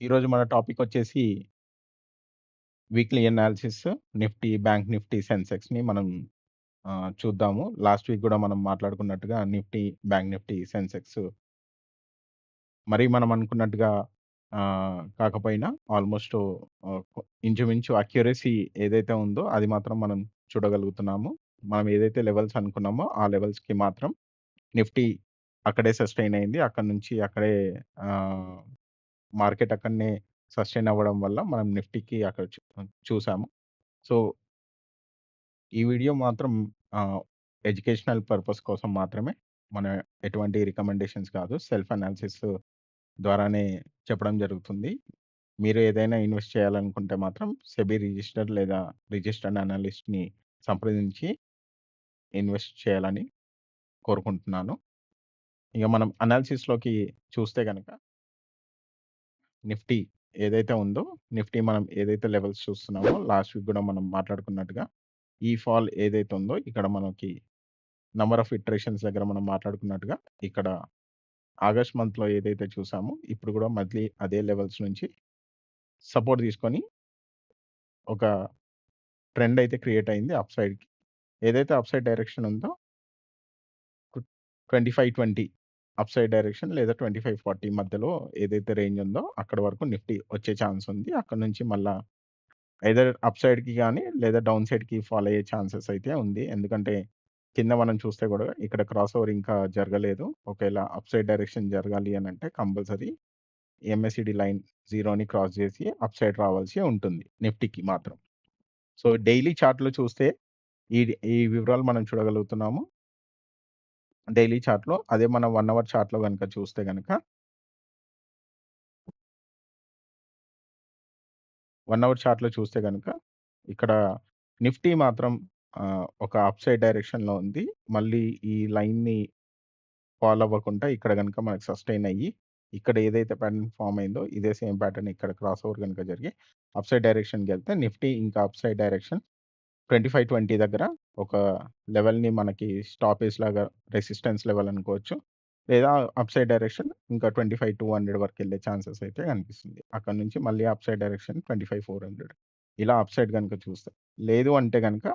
ఈరోజు మన టాపికొచ్చేసి weekly analysis Nifty, bank Nifty, సెన్సెక్స్‌ని మనం చూద్దాము. లాస్ట్ వీక్ గూడా మనం మాట్లాడుకున్నట్టుగా నిఫ్టీ, బ్యాంక్ నిఫ్టీ, సెన్సెక్స్ మరీ మనం అనుకున్నట్టుగా కాకపోయినా ఆల్‌మోస్ట్ ఇంచుమించు అక్యురసీ ఏదైతే ఉందో అది మాత్రం మనం చూడగలుగుతున్నాము. మనం ఏదైతే లెవెల్స్ అనుకున్నామో ఆ లెవెల్స్‌కి మాత్రం నిఫ్టీ అక్కడే సస్టైన్ అయింది. అక్కడి నుంచి అక్కడే ఆహ్, మార్కెట్ అక్కడనే సస్టైన్ అవ్వడం వల్ల మనం నిఫ్టీకి అక్కడ చూసాము. సో, ఈ వీడియో మాత్రం ఆహ్, ఎడ్యుకేషనల్ పర్పస్ కోసం మాత్రమే. మనం ఎటువంటి రికమెండేషన్స్ కాదు. సెల్ఫ్ అనాలిసిస్ ద్వారానే చెప్పడం జరుగుతుంది. మీరు ఏదైనా ఇన్వెస్ట్ చేయాలనుకుంటే మాత్రం సెబీ రిజిస్టర్ లేదా రిజిస్టర్డ్ అనలిస్ట్‌ని సంప్రదించి ఇన్వెస్ట్ చేయాలని కోరుకుంటున్నాను. ఇక మనం అనాలిసిస్‌లోకి చూస్తే గనక నిఫ్టీ ఏదైతే ఉందో, నిఫ్టీ మనం ఏదైతే లెవెల్స్ చూస్తున్నామో లాస్ట్ వీక్ గూడా మనం మాట్లాడుకున్నట్టుగా ఈ ఫాల్ ఏదైతే ఉందో ఇక్కడ మనకి నంబర్ ఆఫ్ ఇటరేషన్స్ దగ్గర మనం మాట్లాడుకున్నట్టుగా ఇక్కడ ఆగస్ట్ మంత్‌లో ఏదైతే చూసామో ఇప్పుడు గూడా మళ్ళీ అదే లెవెల్స్ నుంచి సపోర్ట్ తీసుకొని ఒక ట్రెండ్ అయితే క్రియేట్ అయింది అప్ సైడ్‌కి. ఏదైతే అప్ సైడ్ డైరెక్షన్ ఉందో 2520 అప్ సైడ్ డైరెక్షన్ లేదా 2540 మధ్యలో ఏదైతే రేంజ్ ఉందో అక్కడి వరకు నిఫ్టీ వచ్చే ఛాన్స్ ఉంది. అక్కడి నుంచి మళ్ళా ఐదర్ అప్ సైడ్‌కి గాని లేదా డౌన్ సైడ్‌కి ఫాల్ అయ్యే ఛాన్సెస్ అయితే ఉంది. ఎందుకంటే కింద మనం చూస్తే గూడా ఇక్కడ క్రాస్ ఓవర్ ఇంకా జరగలేదు. ఒకవేళ అప్ సైడ్ డైరెక్షన్ జరగాలి అనంటే కంపల్సరీ ఎంఎస్సిడి లైన్ 0ని క్రాస్ చేసి అప్ సైడ్ రావాల్సి ఉంటుంది నిఫ్టీకి మాత్రం. సో, డైలీ చార్ట్‌లో చూస్తే ఈ ఈ వివరాలు మనం చూడగలుగుతున్నాము. డైలీ చార్ట్‌లో అదే మనం 1 అవర్ చార్ట్‌లో గనుక చూస్తే గనక 1 అవర్ చార్ట్‌లో చూస్తే గనక ఇక్కడ నిఫ్టీ మాత్రం ఒక అప్ సైడ్ డైరెక్షన్‌లో ఉంది. మళ్ళీ ఈ లైన్‌ని ఫాలో అవ్వకుండా ఇక్కడ గనుక మనకు సస్టైన్ అయ్యి, ఇక్కడ ఏదైతే ప్యాటర్న్ ఫార్మ్ అయిందో ఇదే సేమ్ ప్యాటర్న్ ఇక్కడ క్రాస్ ఓవర్ గనుక జరిగి అప్ సైడ్ డైరెక్షన్‌కెళ్తే నిఫ్టీ ఇంకా అప్ సైడ్ డైరెక్షన్ 2520 దగ్గర ఒక లెవెల్‌ని మనకి స్టాపేజ్ లాగా రెసిస్టెన్స్ లెవెల్ అనుకోవచ్చు. లేదా అప్ సైడ్ డైరెక్షన్ ఇంకా 25,200 వరకెళ్ళే ఛాన్సెస్ అయితే కనిపిస్తుంది. అక్కడి నుంచి మళ్ళీ అప్ సైడ్ డైరెక్షన్ 25,400 ఇలా అప్ సైడ్ గనుక చూస్తే. లేదు అంటే గనక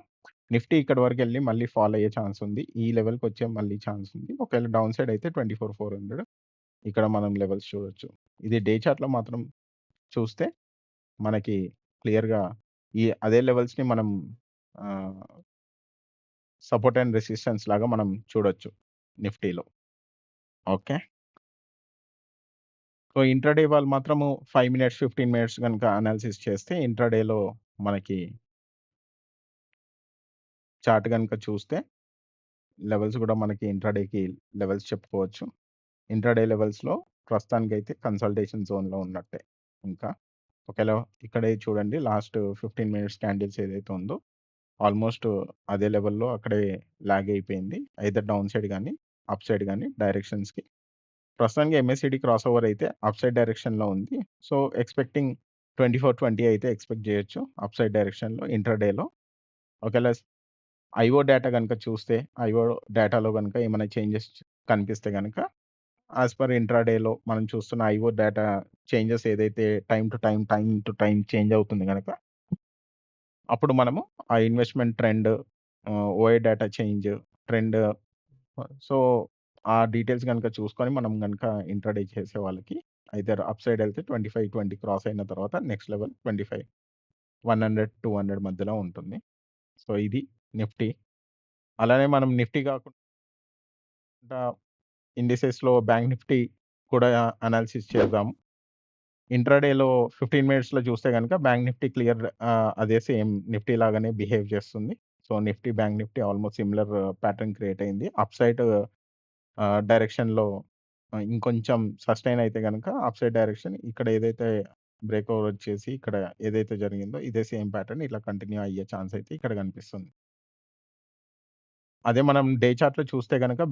నిఫ్టీ ఇక్కడి వరకెళ్ళి మళ్ళీ ఫాల్ అయ్యే ఛాన్స్ ఉంది. ఈ లెవెల్‌కొచ్చే మళ్ళీ ఛాన్స్ ఉంది. ఒకవేళ డౌన్ సైడ్ అయితే 24,400 ఇక్కడ మనం లెవెల్స్ చూడొచ్చు. ఇది డే చార్ట్‌లో మాత్రం చూస్తే మనకి క్లియర్‌గా ఈ అదే లెవెల్స్‌ని మనం ఆహ్, సపోర్ట్ అండ్ రెసిస్టెన్స్ లాగా మనం చూడొచ్చు నిఫ్టీలో. ఓకే. సో, ఇంట్రాడే వాళ్ళు మాత్రము 5 మినిట్స్, 15 మినిట్స్ గనుక అనాలిసిస్ చేస్తే ఇంట్రాడేలో మనకి చార్ట్ గనుక చూస్తే లెవెల్స్ గూడా మనకి ఇంట్రాడేకి లెవెల్స్ చెప్పుకోవచ్చు. ఇంట్రాడే లెవెల్స్‌లో ప్రస్తుతానికైతే కన్సల్టేషన్ జోన్‌లో ఉన్నట్టే ఇంకా. ఒకేళ ఇక్కడే చూడండి లాస్ట్ 15 మినిట్స్ క్యాండిల్స్ ఏదైతే ఉందో ఆల్‌మోస్ట్ అదే లెవెల్‌లో అక్కడే లాగ్ అయిపోయింది. ఐదర్ డౌన్ సైడ్ గాని, అప్ సైడ్ గాని డైరెక్షన్స్‌కి. ప్రస్తుతానికి ఎంఎస్సిడి క్రాస్ ఓవర్ అయితే అప్ సైడ్ డైరెక్షన్‌లో ఉంది. సో, ఎక్స్‌పెక్టింగ్ 2420 అయితే ఎక్స్‌పెక్ట్ జేయొచ్చు. అప్ సైడ్ డైరెక్షన్‌లో ఇంట్రాడేలో. ఒకేళ ఐఓ డేటా గనుక చూస్తే, ఐఓ డేటాలో గనుక ఏమైనా చేంజెస్ కనిపిస్తే గనక యాస్ పర్ ఇంట్రాడేలో మనం చూస్తున్న ఐఓ డేటా చేంజెస్ ఏదైతే టైమ్ టు టైమ్ చేంజ్ అవుతుంది గనక, అప్పుడు మనము ఆ investment trend ఓఐ data change, trend so, ఆ డీటెయిల్స్ గనుక చూసుకొని మనం గనుక ఇంట్రాడే చేసే వాళ్ళకి ఐదర్ అప్ సైడ్ ఎళ్తే 2520 క్రాస్ అయిన తర్వాత నెక్స్ట్ లెవెల్ 25 100, 200 మధ్యలో ఉంటుంది. సో, ఇది నిఫ్టీ. అలానే మనం నిఫ్టీ కాకుండా ఇండిసెస్‌లో బ్యాంక్ నిఫ్టీ కూడా అనాలిసిస్ చేద్దాం. ఇంట్రాడేలో 15 మినిట్స్‌లో చూస్తే గనుక బ్యాంక్ నిఫ్టీ అదే సేమ్ నిఫ్టీ లాగానే బిహేవ్ చేస్తుంది. So, Nifty, bank Nifty almost similar pattern create అయింది. అప్ సైడ్ డైరెక్షన్‌లో ఇంకొంచెం సస్టైన్ అయితే గనక అప్ సైడ్ డైరెక్షన్ ఇక్కడ ఏదైతే బ్రేక్ ఓవర్ వచ్చేసి ఇక్కడ ఏదైతే జరిగిందో ఇదే సేమ్ ప్యాటర్న్ ఇట్లా కంటిన్యూ అయ్యే ఛాన్స్ అయితే ఇక్కడ కనిపిస్తుంది. అదే మనం డే చార్ట్‌లో చూస్తే గనక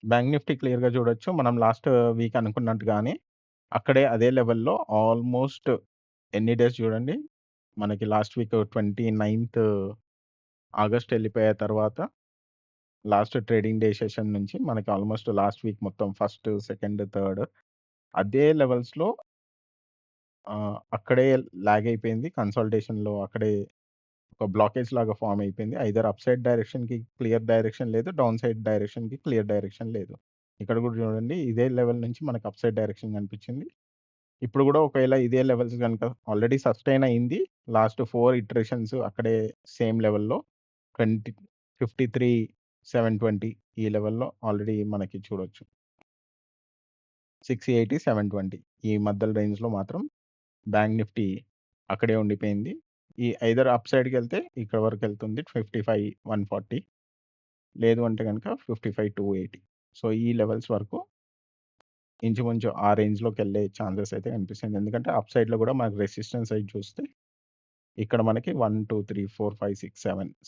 బ్యాంక్ నిఫ్టీ క్లియర్‌గా చూడొచ్చు. మనం లాస్ట్ వీక్ అనుకున్నట్టుగానే అక్కడే అదే లెవెల్‌లో ఆల్‌మోస్ట్ ఎన్ని డేస్ చూడండి. మనకి లాస్ట్ వీక్ 29థ్ ఆగస్ట్ ఎళ్ళిపోయే తర్వాత లాస్ట్ ట్రేడింగ్ డే సెషన్ నుంచి మనకి ఆల్మోస్ట్ లాస్ట్ వీక్ మొత్తం ఫస్ట్, సెకండ్, థర్డ్ అదే లెవెల్స్‌లో అక్కడే లాగ్ అయిపోయింది. కన్సాలిడేషన్‌లో అక్కడే ఒక బ్లాకేజ్ లాగా ఫార్మ్ అయిపోయింది. ఐదర్ అప్ సైడ్ డైరెక్షన్‌కి క్లియర్ డైరెక్షన్ లేదు. డౌన్ సైడ్ డైరెక్షన్‌కి క్లియర్ డైరెక్షన్ లేదు. ఇక్కడ కూడా చూడండి ఇదే లెవెల్ నుంచి మనకు అప్ సైడ్ డైరెక్షన్ కనిపించింది. ఇప్పుడు కూడా ఒకవేళ ఇదే లెవెల్స్ గనుక ఆల్రెడీ సస్టైన్ అయింది. లాస్ట్ 4 ఇటరేషన్స్ అక్కడే సేమ్ లెవెల్‌లో 20 53, 720 ఈ లెవెల్‌లో ఆల్రెడీ మనకి చూడొచ్చు. 680, 720 ఈ మధ్యల రేంజ్‌లో మాత్రం బ్యాంక్ నిఫ్టీ అక్కడే ఉండిపోయింది. ఈ ఐదర్ అప్ సైడ్‌కెళ్తే ఇక్కడ వరకెళ్తుంది 55, 140 లేదు అంటే గనక 55, 280 సో, ఈ లెవెల్స్ వరకు ఇంచుమించు ఆ రేంజ్‌లోకెళ్ళే ఛాన్సెస్ అయితే కనిపిస్తుంది. ఎందుకంటే అప్ సైడ్‌లో కూడా మనకు రెసిస్టెన్స్ సైడ్ చూస్తే ఇక్కడ మనకి 1, 2, 3, 4, 5, 6,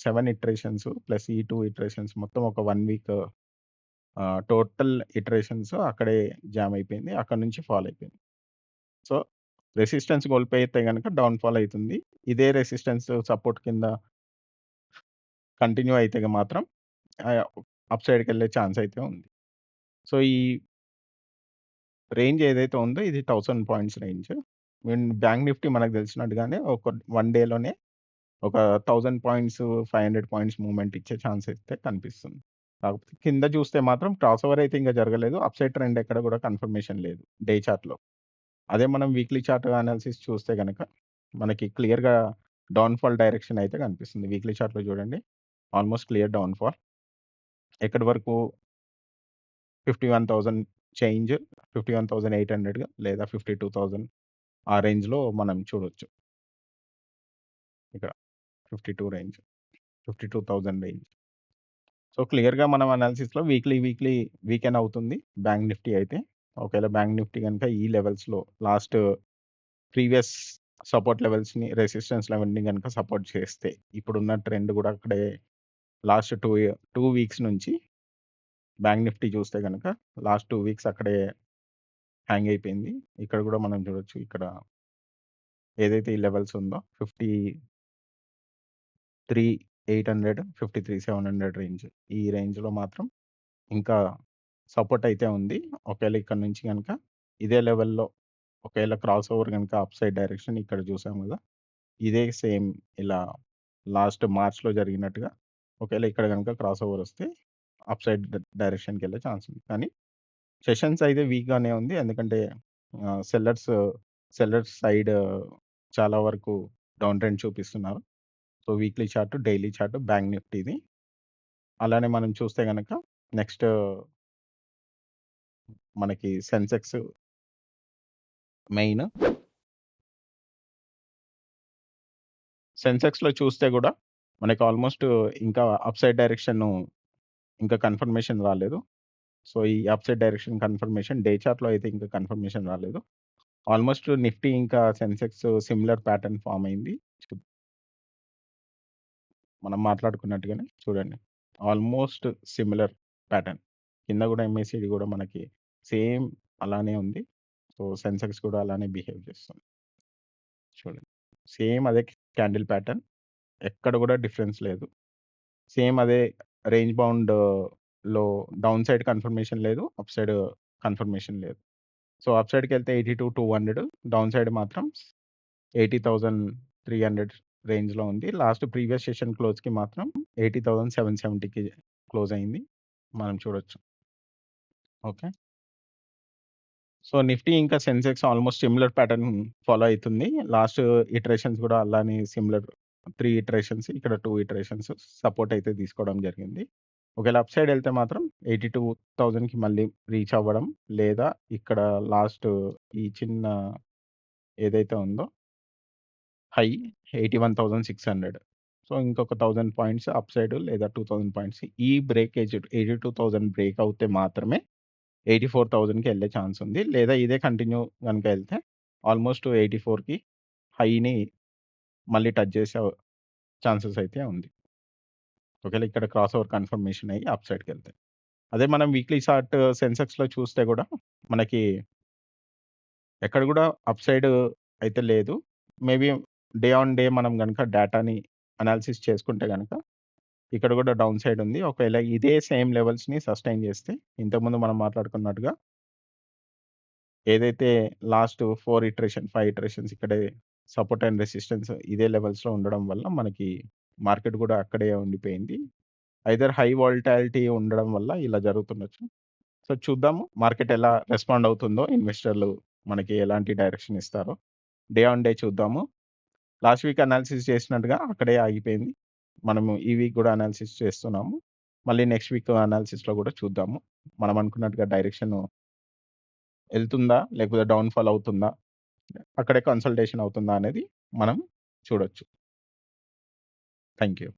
7 ఇటరేషన్స్ ప్లస్ ఈ 2 ఇటరేషన్స్ మొత్తం ఒక 1 వీక్ టోటల్ ఇటరేషన్స్ అక్కడే జామ్ అయిపోయింది. అక్కడి నుంచి ఫాల్ అయిపోయింది. సో, రెసిస్టెన్స్ కోల్పోతే గనక డౌన్ ఫాల్ అయితుంది. ఇదే రెసిస్టెన్స్ సపోర్ట్ కింద కంటిన్యూ అయితే మాత్రం ఆహ్, అప్ సైడ్‌కెళ్ళే ఛాన్స్ అయితే ఉంది. సో, ఈ రేంజ్ ఏదైతే ఉందో ఇది 1000 పాయింట్స్ రేంజ్. బ్యాంక్ నిఫ్టీ మనకు తెలిసినట్టుగానే ఒక 1 డేలోనే ఒక 1000 పాయింట్స్, 500 పాయింట్స్ మూవ్‌మెంట్ ఇచ్చే ఛాన్స్ అయితే కనిపిస్తుంది. కాకపోతే కింద చూస్తే మాత్రం క్రాస్ ఓవర్ అయితే ఇంకా జరగలేదు. అప్ సైడ్ ట్రెండ్ ఎక్కడ కూడా కన్ఫర్మేషన్ లేదు డే చార్ట్‌లో. అదే మనం వీక్లీ చార్ట్ అనాలిసిస్ చూస్తే గనక మనకి క్లియర్‌గా డౌన్ ఫాల్ డైరెక్షన్ అయితే కనిపిస్తుంది. వీక్లీ చార్ట్‌లో చూడండి. Almost clear down fall. ఎక్కడి వరకు 51,000 చేంజ్ 51,800 లేదా 52,000 ఆ రేంజ్‌లో మనం చూడొచ్చు. ఇక్కడ 52 రేంజ్. 52,000 రేంజ్. సో, క్లియర్‌గా మనం అనాలిసిస్‌లో వీక్లీ వీకెన్ అవుతుంది బ్యాంక్ నిఫ్టీ అయితే. ఒకవేళ బ్యాంక్ నిఫ్టీ గనుక ఈ లెవెల్స్‌లో లాస్ట్ ప్రీవియస్ సపోర్ట్ లెవెల్స్‌ని, రెసిస్టెన్స్ లెవెల్‌ని గనుక సపోర్ట్ చేస్తే, ఇప్పుడున్న ట్రెండ్ కూడా అక్కడే లాస్ట్ 2 వీక్స్ నుంచి బ్యాంక్ నిఫ్టీ చూస్తే గనక లాస్ట్ 2 వీక్స్ అక్కడే హ్యాంగ్ అయిపోయింది. ఇక్కడ కూడా మనం చూడొచ్చు. ఇక్కడ ఏదైతే ఈ లెవెల్స్ ఉందో 53,800, 53,700 రేంజ్. ఈ రేంజ్‌లో మాత్రం ఇంకా సపోర్ట్ అయితే ఉంది. ఒకవేళ ఇక్కడ నుంచి గనక ఇదే లెవెల్‌లో ఒకవేళ క్రాస్ ఓవర్ గనక అప్ సైడ్ డైరెక్షన్ ఇక్కడ చూసాం గదా! ఇదే సేమ్ ఇలా లాస్ట్ మార్చ్‌లో జరిగినట్టుగా ఒకవేళ ఇక్కడ గనక క్రాస్ ఓవర్ వస్తే అప్ సైడ్ డైరెక్షన్‌కెళ్ళే ఛాన్స్ ఉంది. కానీ సెషన్స్ అయితే వీక్‌గానే ఉంది. ఎందుకంటే సెల్లర్స్ సైడ్ చాలా వరకు డౌన్ ట్రెండ్ చూపిస్తున్నారు. So, weekly chart, daily chart bank నిఫ్టీది. అలానే మనం చూస్తే గనక నెక్స్ట్ మనకి సెన్సెక్స్ మెయిన్. సెన్సెక్స్‌లో చూస్తే గూడా మనకి ఆల్మోస్ట్ ఇంకా అప్ సైడ్ డైరెక్షన్ ఇంకా కన్ఫర్మేషన్ రాలేదు. సో, ఈ up side direction confirmation day చార్ట్‌లో అయితే ఇంకా కన్ఫర్మేషన్ రాలేదు. ఆల్మోస్ట్ నిఫ్టీ ఇంకా సెన్సెక్స్ సిమిలర్ ప్యాటర్న్ ఫార్మ్ అయింది. మనం మాట్లాడుకున్నట్టుగానే చూడండి. Almost similar pattern. కింద గూడా ఎంఎస్‌సిడి గూడా మనకి సేమ్ అలానే ఉంది. సో, సెన్సెక్స్ కూడా అలానే బిహేవ్ చేస్తుంది. చూడండి. సేమ్ అదే క్యాండిల్ ప్యాటర్న్. ఎక్కడ గూడా డిఫరెన్స్ లేదు. సేమ్ అదే రేంజ్ బౌండ్‌లో డౌన్ సైడ్ కన్ఫర్మేషన్ లేదు. అప్ సైడ్ కన్ఫర్మేషన్ లేదు. సో, అప్ సైడ్‌కెళ్తే 82,200 డౌన్ సైడ్ మాత్రం 80,300 రేంజ్‌లో ఉంది. లాస్ట్ ప్రీవియస్ సెషన్ క్లోజ్‌కి మాత్రం 80,770కి క్లోజ్ అయింది. మనం చూడొచ్చు. ఓకే. సో, నిఫ్టీ ఇంకా Sensex almost similar pattern follow అయితుంది. లాస్ట్ ఇటరేషన్స్ గూడా అలానే సిమిలర్ 3 ఇటరేషన్స్ ఇక్కడ 2 ఇటరేషన్స్ సపోర్ట్ అయితే తీసుకోవడం జరిగింది. ఒకవేళ అప్ సైడ్ ఎళ్తే మాత్రం 82,000కి మళ్ళీ రీచ్ అవ్వడం లేదా ఇక్కడ లాస్ట్ ఈ చిన్న ఏదైతే ఉందో హై 81,600 సో, ఇంకొక 1000 పాయింట్స్ అప్ సైడ్ లేదా 2000 పాయింట్స్ ఈ బ్రేకేజ్ 82,000 బ్రేక్ అవుతే మాత్రమే 84,000కి ఎళ్ళే ఛాన్స్ ఉంది. లేదా ఇదే కంటిన్యూ గనుక ఎళ్తే ఆల్మోస్ట్ 84కి హైని మళ్ళీ టచ్ చేసే ఛాన్సెస్ అయితే ఉంది. ఒకవేళ ఇక్కడ క్రాస్ ఓవర్ కన్ఫర్మేషన్ అయ్యి అప్ సైడ్‌కెళ్తే. అదే మనం వీక్లీ చార్ట్ సెన్సెక్స్‌లో చూస్తే గూడా మనకి ఎక్కడ గూడా అప్ సైడ్ అయితే లేదు. మేబీ డే ఆన్ డే మనం గనక డేటాని అనాలిసిస్ చేసుకుంటే గనక ఇక్కడ గూడా డౌన్ సైడ్ ఉంది. ఒకవేళ ఇదే సేమ్ లెవెల్స్‌ని సస్టైన్ చేస్తే ఇంతకుముందు మనం మాట్లాడుకున్నట్టుగా ఏదైతే లాస్ట్ 4 ఇటరేషన్, 5 ఇటరేషన్స్ ఇక్కడే సపోర్ట్ అండ్ రెసిస్టెన్స్ ఇదే లెవెల్స్‌లో ఉండడం వల్ల మనకి మార్కెట్ గూడా అక్కడే ఉండిపోయింది. ఐదర్ హై వోలటాలిటీ ఉండడం వల్ల ఇలా జరుగుతుండొచ్చు. సో, చూద్దాము మార్కెట్ ఎలా రెస్పాండ్ అవుతుందో, ఇన్వెస్టర్లు మనకి ఎలాంటి డైరెక్షన్ ఇస్తారో. డే ఆన్ డే చూద్దాము. లాస్ట్ వీక్ అనాలిసిస్ చేసినట్టుగా అక్కడే ఆగిపోయింది. మనము ఈ వీక్ గూడా అనాలిసిస్ చేస్తున్నాము. మళ్ళీ నెక్స్ట్ వీక్ అనాలిసిస్‌లో గూడా చూద్దాము. మనం అనుకున్నట్టుగా డైరెక్షన్ ఎళ్తుందా? లేకపోతే డౌన్ ఫాల్ అవుతుందా? అక్కడే కన్సల్టేషన్ అవుతుందా అనేది మనం చూడొచ్చు. Thank you.